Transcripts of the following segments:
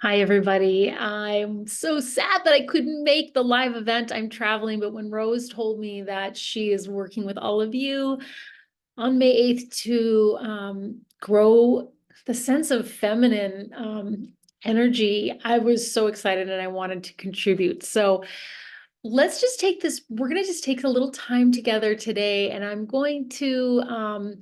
Hi, everybody. I'm so sad that I couldn't make the live event. I'm traveling, but when Rose told me that she is working with all of you on May 8th to grow the sense of feminine energy, I was so excited and I wanted to contribute. So let's just take this, we're going to just take a little time together today, and I'm going to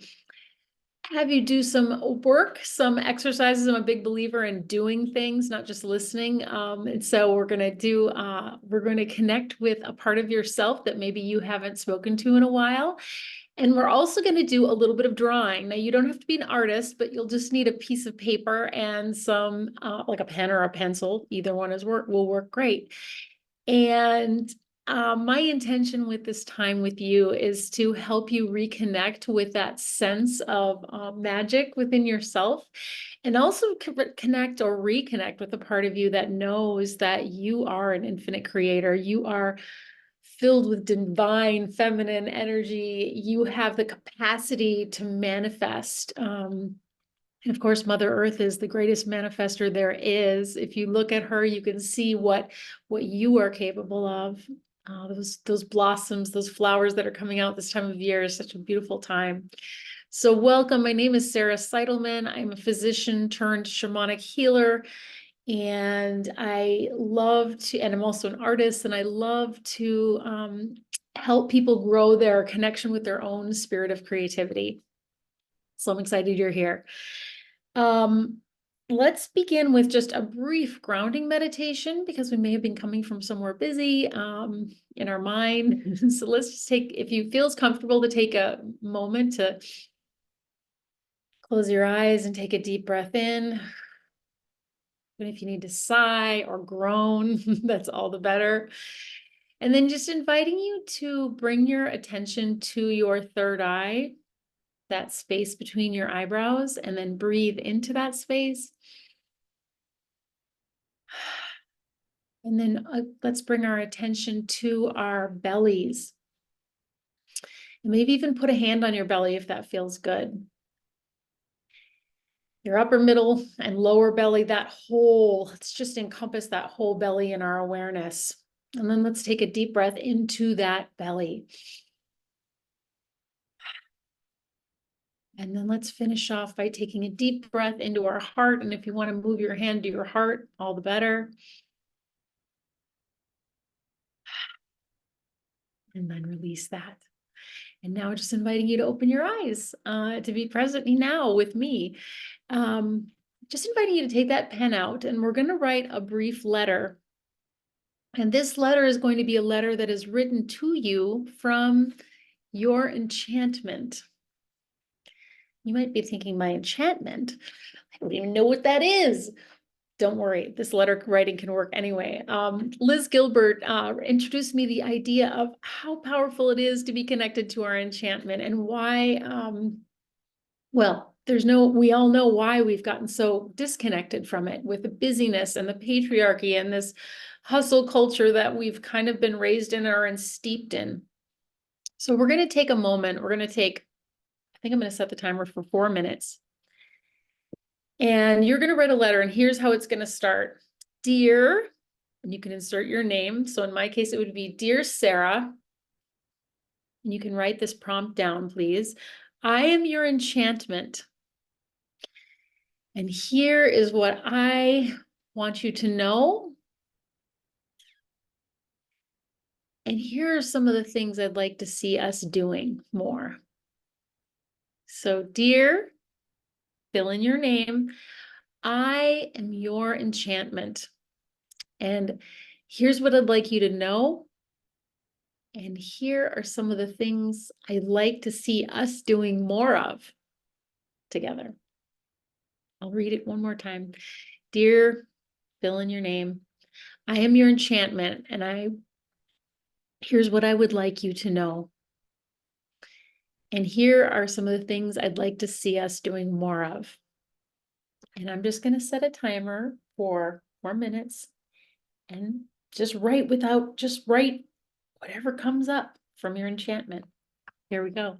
have you do some work, some exercises. I'm a big believer in doing things, not just listening. And so we're going to connect with a part of yourself that maybe you haven't spoken to in a while. And we're also going to do a little bit of drawing. Now, you don't have to be an artist, but you'll just need a piece of paper and some, like a pen or a pencil. Either one will work great. And my intention with this time with you is to help you reconnect with that sense of magic within yourself, and also connect or reconnect with a part of you that knows that you are an infinite creator. You are filled with divine feminine energy. You have the capacity to manifest. And of course, Mother Earth is the greatest manifester there is. If you look at her, you can see what you are capable of. Those blossoms, those flowers that are coming out this time of year is such a beautiful time. So welcome. My name is Sarah Seidelman. I'm a physician turned shamanic healer, and I'm also an artist, and I love to help people grow their connection with their own spirit of creativity. So I'm excited you're here. Um, let's begin with just a brief grounding meditation, because we may have been coming from somewhere busy in our mind. So let's just if you feels comfortable to take a moment to close your eyes and take a deep breath in. But if you need to sigh or groan, that's all the better. And then just inviting you to bring your attention to your third eye, that space between your eyebrows, and then breathe into that space. And then let's bring our attention to our bellies. And maybe even put a hand on your belly if that feels good. Your upper, middle, and lower belly, let's just encompass that whole belly in our awareness. And then let's take a deep breath into that belly. And then let's finish off by taking a deep breath into our heart. And if you want to move your hand to your heart, all the better. And then release that. And now just inviting you to open your eyes, to be present now with me. Just inviting you to take that pen out, and we're going to write a brief letter. And this letter is going to be a letter that is written to you from your enchantment. You might be thinking, my enchantment? I don't even know what that is. Don't worry, this letter writing can work anyway. Liz Gilbert introduced me the idea of how powerful it is to be connected to our enchantment, and why, well, we all know why we've gotten so disconnected from it with the busyness and the patriarchy and this hustle culture that we've kind of been raised in or steeped in. So we're going to take a moment. I think I'm going to set the timer for 4 minutes. And you're going to write a letter, and here's how it's going to start. Dear, and you can insert your name. So in my case, it would be Dear Sarah. And you can write this prompt down, please. I am your enchantment. And here is what I want you to know. And here are some of the things I'd like to see us doing more. So, dear, fill in your name. I am your enchantment. And here's what I'd like you to know. And here are some of the things I'd like to see us doing more of together. I'll read it one more time. Dear, fill in your name. I am your enchantment, and here's what I would like you to know. And here are some of the things I'd like to see us doing more of. And I'm just going to set a timer for 4 minutes, and just write whatever comes up from your enchantment. Here we go.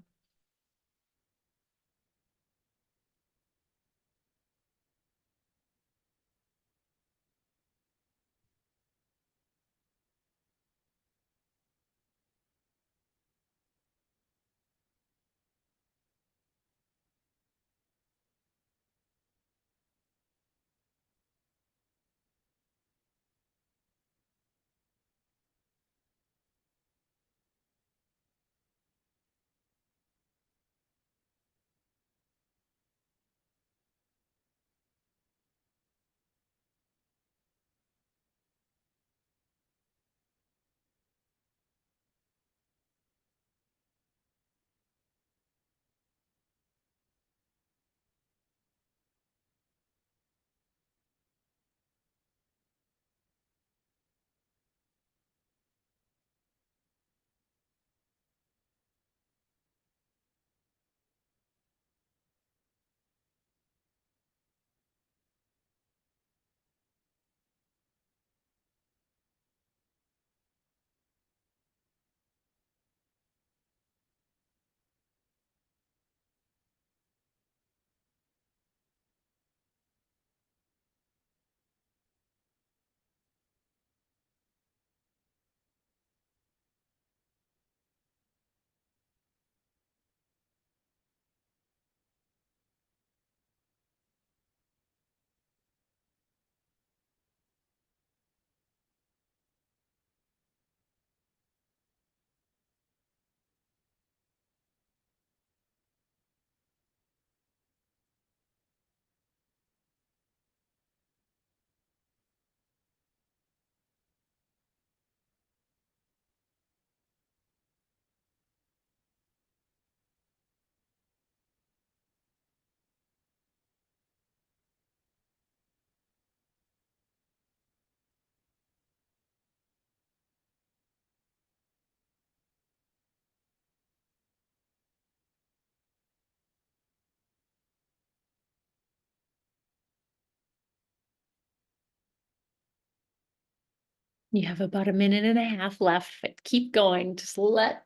You have about a minute and a half left, but keep going. Just let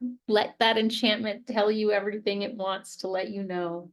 that enchantment tell you everything it wants to let you know.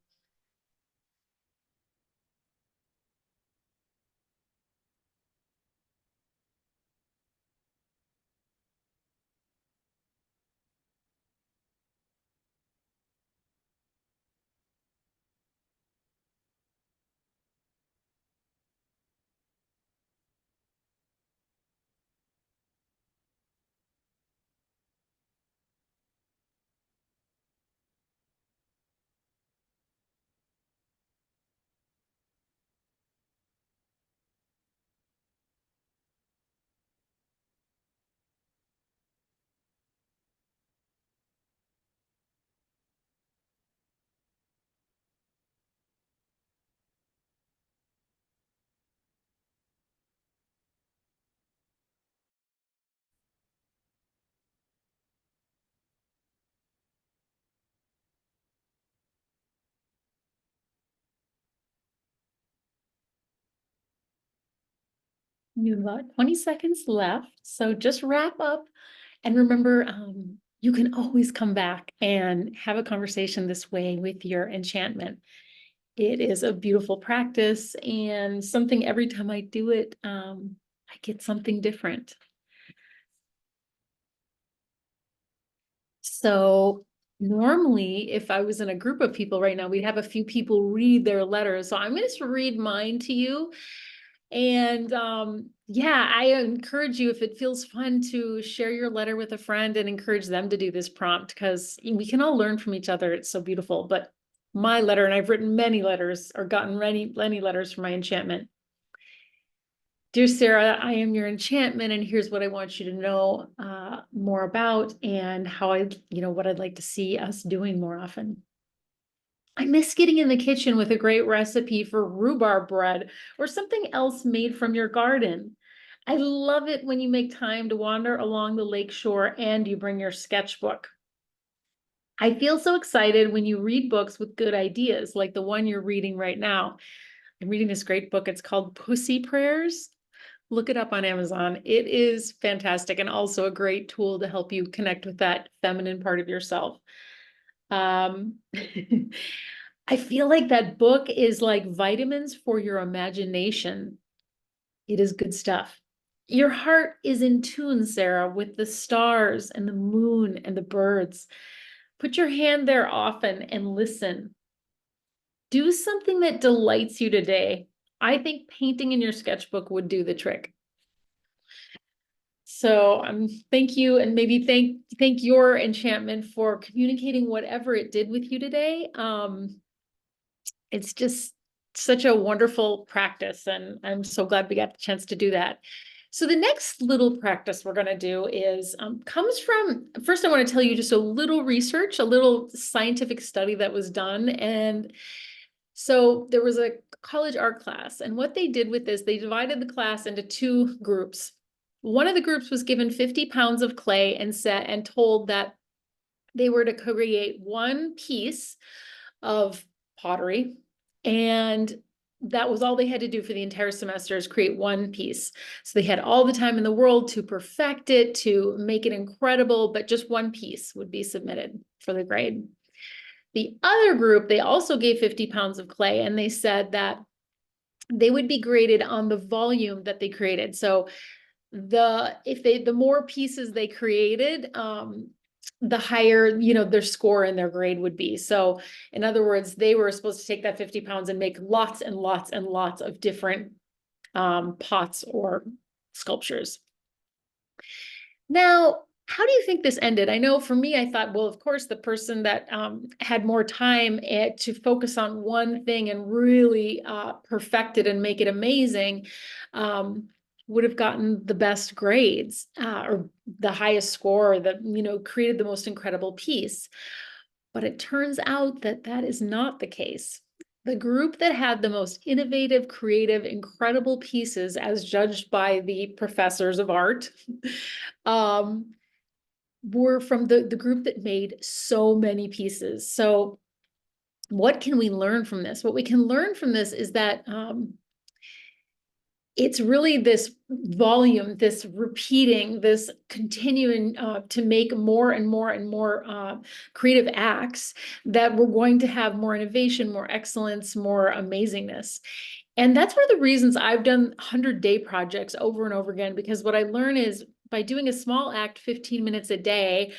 You have about 20 seconds left, so just wrap up and remember, you can always come back and have a conversation this way with your enchantment. It is a beautiful practice and something every time I do it, I get something different. So normally, if I was in a group of people right now, we'd have a few people read their letters. So I'm going to just read mine to you. And yeah, I encourage you, if it feels fun, to share your letter with a friend and encourage them to do this prompt, because we can all learn from each other. It's so beautiful. But my letter, and I've written many letters or gotten many letters from my enchantment. Dear Sarah, I am your enchantment, and here's what I want you to know more about and how what I'd like to see us doing more often. I miss getting in the kitchen with a great recipe for rhubarb bread or something else made from your garden. I love it when you make time to wander along the lake shore and you bring your sketchbook. I feel so excited when you read books with good ideas, like the one you're reading right now. I'm reading this great book. It's called Pussy Prayers. Look it up on Amazon. It is fantastic and also a great tool to help you connect with that feminine part of yourself. Um, I feel like that book is like vitamins for your imagination. It is good stuff. Your heart is in tune, Sarah, with the stars and the moon and the birds. Put your hand there often and listen. Do something that delights you today. I think painting in your sketchbook would do the trick. So thank you, and maybe thank your enchantment for communicating whatever it did with you today. It's just such a wonderful practice, and I'm so glad we got the chance to do that. So the next little practice we're going to do is comes from, first I want to tell you just a little research, a little scientific study that was done. And so there was a college art class, and what they did with this, they divided the class into two groups. One of the groups was given 50 pounds of clay and told that they were to create one piece of pottery, and that was all they had to do for the entire semester, is create one piece. So they had all the time in the world to perfect it, to make it incredible, but just one piece would be submitted for the grade. The other group, they also gave 50 pounds of clay, and they said that they would be graded on the volume that they created. So the more pieces they created, the higher, their score and their grade would be. So in other words, they were supposed to take that 50 pounds and make lots and lots and lots of different pots or sculptures. Now, how do you think this ended? I know for me, I thought, well, of course, the person that had more time to focus on one thing and really perfect it and make it amazing would have gotten the best grades or the highest score, that, created the most incredible piece. But it turns out that that is not the case. The group that had the most innovative, creative, incredible pieces, as judged by the professors of art, um, were from the group that made so many pieces. So what can we learn from this? What we can learn from this is that it's really this volume, this repeating, this continuing to make more and more and more creative acts that we're going to have more innovation, more excellence, more amazingness. And that's one of the reasons I've done 100-day projects over and over again, because what I learn is by doing a small act 15 minutes a day,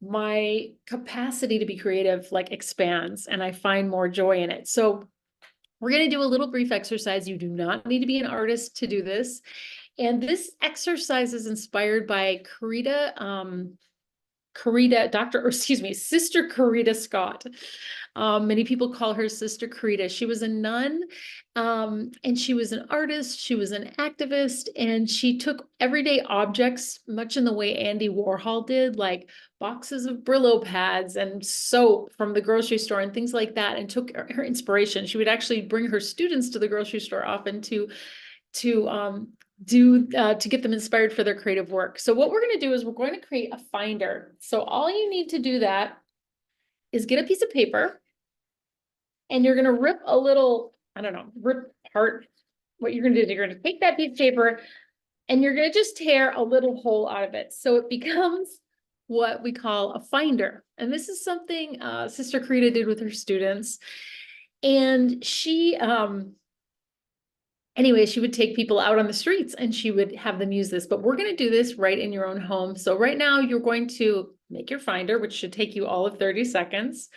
my capacity to be creative like expands and I find more joy in it. So we're going to do a little brief exercise. You do not need to be an artist to do this. And this exercise is inspired by Sister Corita Scott. Many people call her Sister Corita. She was a nun, and she was an artist. She was an activist, and she took everyday objects, much in the way Andy Warhol did, like boxes of Brillo pads and soap from the grocery store and things like that, and took her inspiration. She would actually bring her students to the grocery store often to to get them inspired for their creative work. So what we're going to do is we're going to create a finder. So all you need to do that is get a piece of paper and you're going to rip a little, I don't know, rip apart. What you're going to do is you're going to take that piece of paper and you're going to just tear a little hole out of it. So it becomes what we call a finder. And this is something Sister Corita did with her students. And anyway, she would take people out on the streets and she would have them use this, but we're going to do this right in your own home. So right now you're going to make your finder, which should take you all of 30 seconds.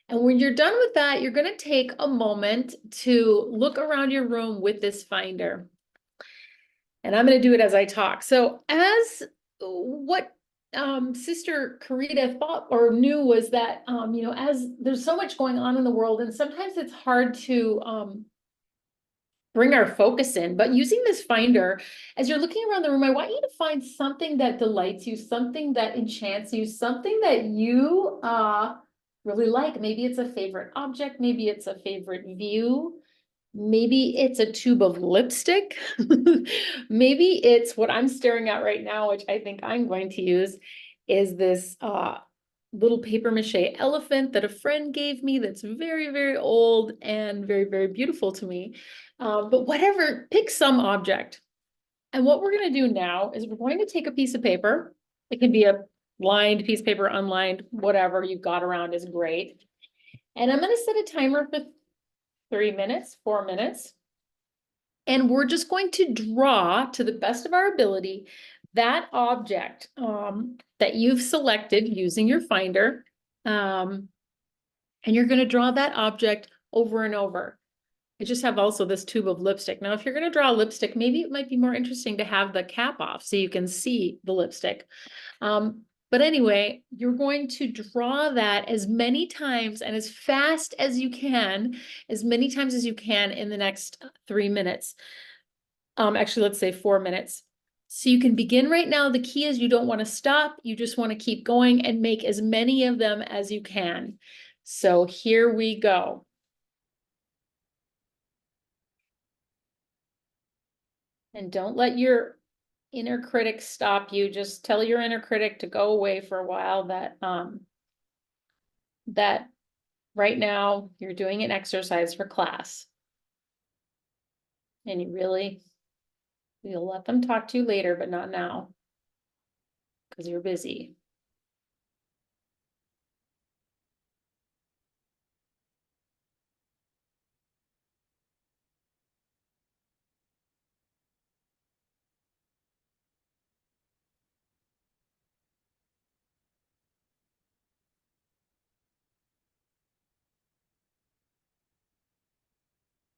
And when you're done with that, you're going to take a moment to look around your room with this finder. And I'm going to do it as I talk. So as what Sister Corita thought or knew was that, as there's so much going on in the world, and sometimes it's hard to bring our focus in. But using this finder, as you're looking around the room, I want you to find something that delights you, something that enchants you, something that you really like. Maybe it's a favorite object, maybe it's a favorite view, maybe it's a tube of lipstick, maybe it's what I'm staring at right now, which I think I'm going to use, is this little paper mache elephant that a friend gave me that's very, very old and very, very beautiful to me. But whatever, pick some object. And what we're going to do now is we're going to take a piece of paper. It can be a lined piece of paper, unlined, whatever you've got around is great. And I'm going to set a timer for 3 minutes, 4 minutes. And we're just going to draw to the best of our ability that object that you've selected using your finder. And you're going to draw that object over and over. I just have also this tube of lipstick. Now, if you're going to draw lipstick, maybe it might be more interesting to have the cap off so you can see the lipstick. But anyway, you're going to draw that as many times and as fast as you can, as many times as you can in the next 3 minutes. Actually, let's say 4 minutes. So you can begin right now. The key is you don't want to stop. You just want to keep going and make as many of them as you can. So here we go. And don't let your inner critic stop you. Just tell your inner critic to go away for a while, that right now you're doing an exercise for class. And you'll let them talk to you later, but not now, because you're busy.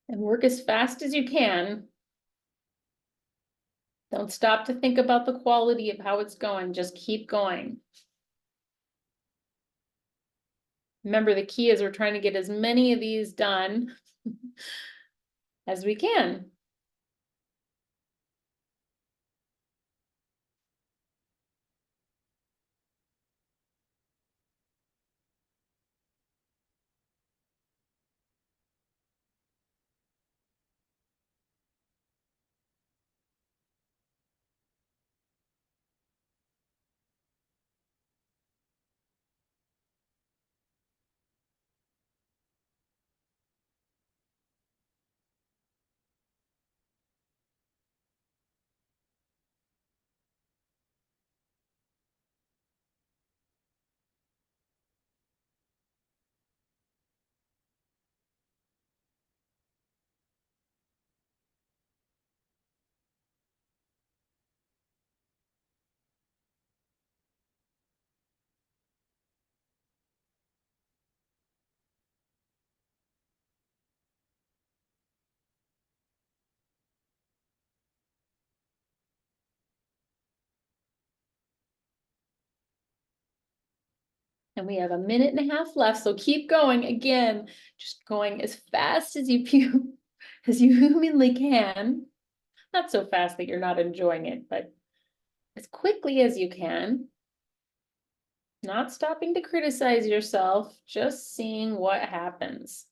And work as fast as you can. Don't stop to think about the quality of how it's going. Just keep going. Remember, the key is we're trying to get as many of these done as we can. And we have a minute and a half left, so keep going. Again, just going as fast as you as you humanly can. Not so fast that you're not enjoying it, but as quickly as you can. Not stopping to criticize yourself, just seeing what happens.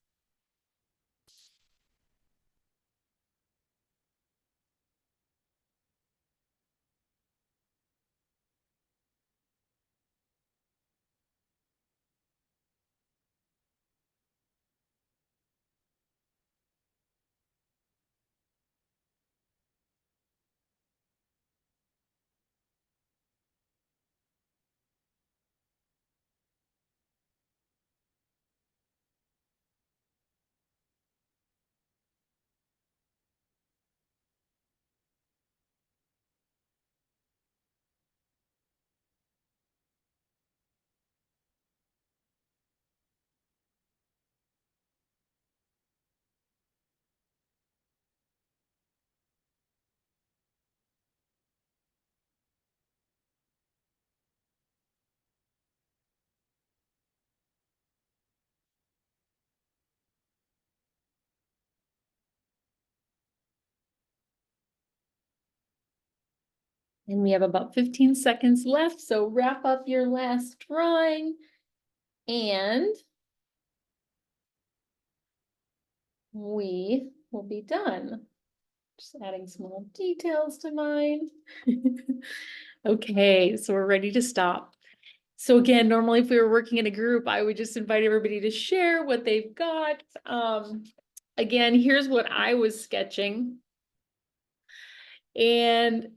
And we have about 15 seconds left, so wrap up your last drawing and we will be done. Just adding some little details to mine. Okay, so we're ready to stop. So again, normally if we were working in a group, I would just invite everybody to share what they've got. Again, here's what I was sketching. And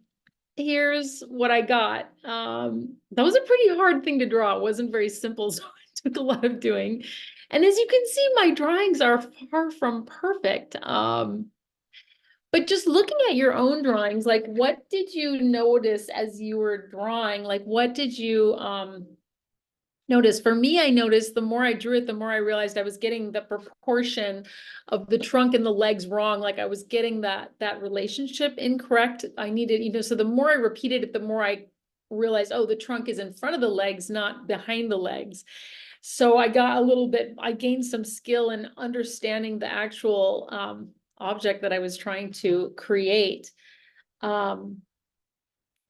here's what I got. That was a pretty hard thing to draw. It wasn't very simple, so it took a lot of doing. And as you can see, my drawings are far from perfect. But just looking at your own drawings, like what did you notice as you were drawing? Like what did you notice? For me, I noticed the more I drew it, the more I realized I was getting the proportion of the trunk and the legs wrong. Like I was getting that relationship incorrect. I needed, so the more I repeated it, the more I realized, oh, the trunk is in front of the legs, not behind the legs. So I gained some skill in understanding the actual object that I was trying to create. And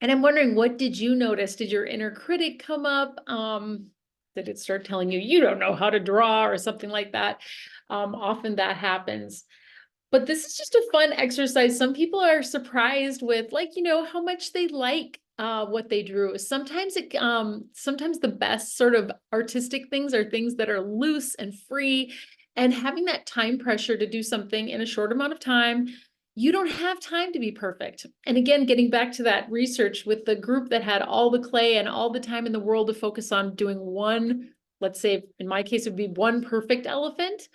I'm wondering, what did you notice? Did your inner critic come up? Did it start telling you, you don't know how to draw or something like that? Often that happens. But this is just a fun exercise. Some people are surprised with how much they like what they drew. Sometimes sometimes the best sort of artistic things are things that are loose and free, and having that time pressure to do something in a short amount of time, you don't have time to be perfect. And again, getting back to that research with the group that had all the clay and all the time in the world to focus on doing one, let's say in my case, it would be one perfect elephant,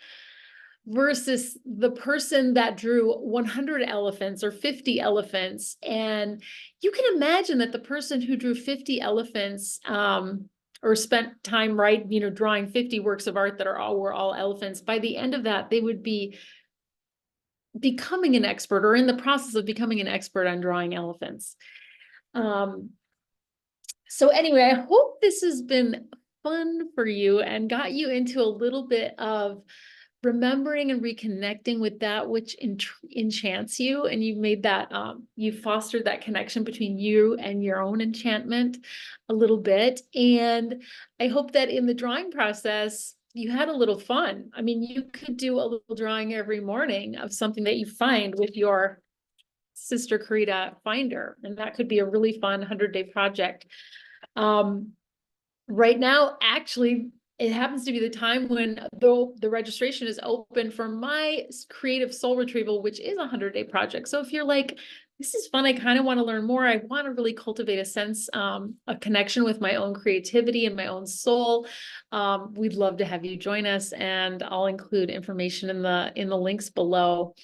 versus the person that drew 100 elephants or 50 elephants. And you can imagine that the person who drew 50 elephants or spent time drawing 50 works of art that were all elephants, by the end of that, they would be becoming an expert or in the process of becoming an expert on drawing elephants. So anyway, I hope this has been fun for you and got you into a little bit of remembering and reconnecting with that which enchants you, and you've made that you fostered that connection between you and your own enchantment a little bit. And I hope that in the drawing process you had a little fun. I mean, you could do a little drawing every morning of something that you find with your Sister Corita finder, and that could be a really fun 100-day project. Right now, actually, it happens to be the time when the registration is open for my creative soul retrieval, which is a 100-day project. So if you're like, this is fun, I kind of want to learn more, I want to really cultivate a sense, a connection with my own creativity and my own soul, we'd love to have you join us, and I'll include information in the links below.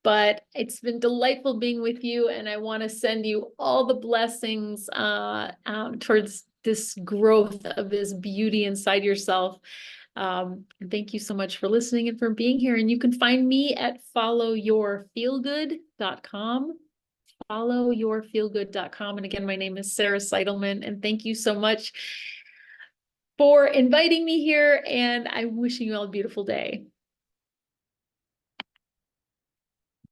But it's been delightful being with you, and I want to send you all the blessings towards this growth of this beauty inside yourself. And thank you so much for listening and for being here. And you can find me at followyourfeelgood.com. Followyourfeelgood.com. And again, my name is Sarah Seidelman, and thank you so much for inviting me here, and I'm wishing you all a beautiful day.